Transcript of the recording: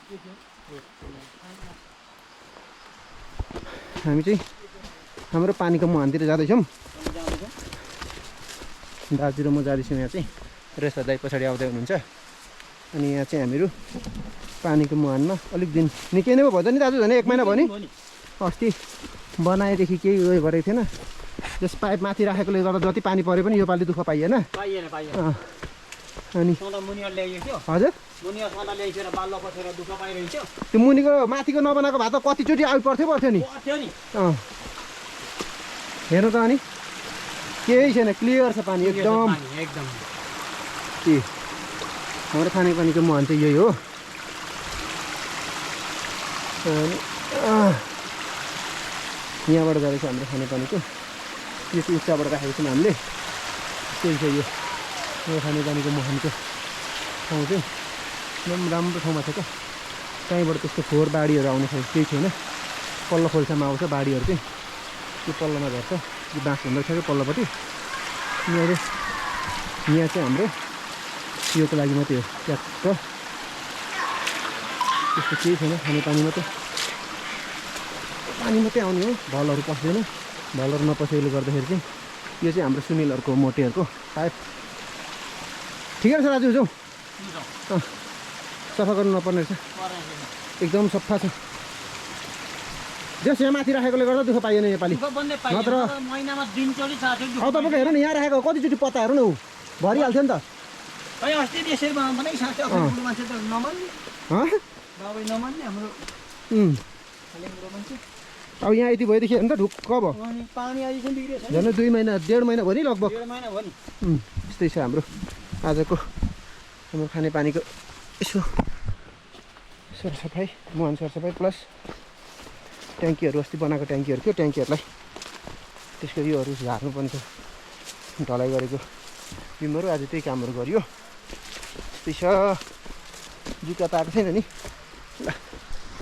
हामी चाहिँ हाम्रो पानीको मुहानतिर जाँदैछौँ। दाजु र म जाँदैछौँ यहाँ चाहिँ। रेसा दाइ पछाडि आउँदै हुनुहुन्छ। अनि यहाँ चाहिँ हामीहरू पानीको मुहानमा अलिक दिन निकै नै भयो नि दाजु, झन् 1 महिना भयो नि। अस्ति बनाएदेखि केही उयो गरेको थिएन। जस पाइप माथि राखेकोले गर्दा जति पानी परे पनि योपालि दुःख पाइएन। अनि हजुर त्यो मुनिको माथिको नबनाएको भए त कतिचोटि आइपर्थ्यो नि। हेर्नु त अनि केही छैन, क्लियर छ पानी एकदम। हाम्रो खानेपानीको मुहान चाहिँ यही हो। अनि यहाँबाट जाँदैछ हाम्रो खानेपानीको। यो चाहिँ उच्चाबाट राखेको छौँ हामीले। त्यही छ यो खानेपानीको मुहानको ठाउँ चाहिँ एकदम राम्रो ठाउँमा छ क्या। कहीँबाट त्यस्तो फोहोर बाढीहरू आउने केही छैन। पल्लो खोल्सामा आउँछ बाढीहरू चाहिँ, त्यो पल्लोमा झर्छ। यो बाँस हुँदैछ क्या पल्लोपट्टि। यहाँ चाहिँ हाम्रो योको लागि मात्रै हो ट्याक्क। त्यस्तो केही छैन, खानेपानी मात्रै आउने हो। भलहरू पस्दैन। भलहरू नपसेकोले गर्दाखेरि चाहिँ यो चाहिँ हाम्रो सुनिलहरूको मोटेहरूको पाइप। ठिकै छ दाजु, जाउँ। सफा गर्नु नपर्ने रहेछ, एकदम सफा छ। जस यहाँ माथि राखेकोले गर्दा दुःख पाइएन योपालि। नत्र अब तपाईँको हेर्नु नि, यहाँ राखेको कतिचोटि पत्ता हेर्नु न, ऊ भरिहाल्थ्यो नि त। अब यहाँ यति भएदेखि हेर्नु त ढुक्क भयो। झन् 2 महिना 1.5 महिना भयो नि लगभग। त्यस्तै छ हाम्रो आजको हाम्रो खानेपानीको यसो सरसफाइ, मुहान सरसफाइ प्लस ट्याङ्कीहरू अस्ति बनाएको ट्याङ्कीहरू थियो, ट्याङ्कीहरूलाई त्यसको योहरू झार्नुपर्ने थियो, ढलाइ गरेको बिमहरू। आज त्यही कामहरू गरियो। त्यस्तै छ। जुत्ता त आएको छैन नि। ल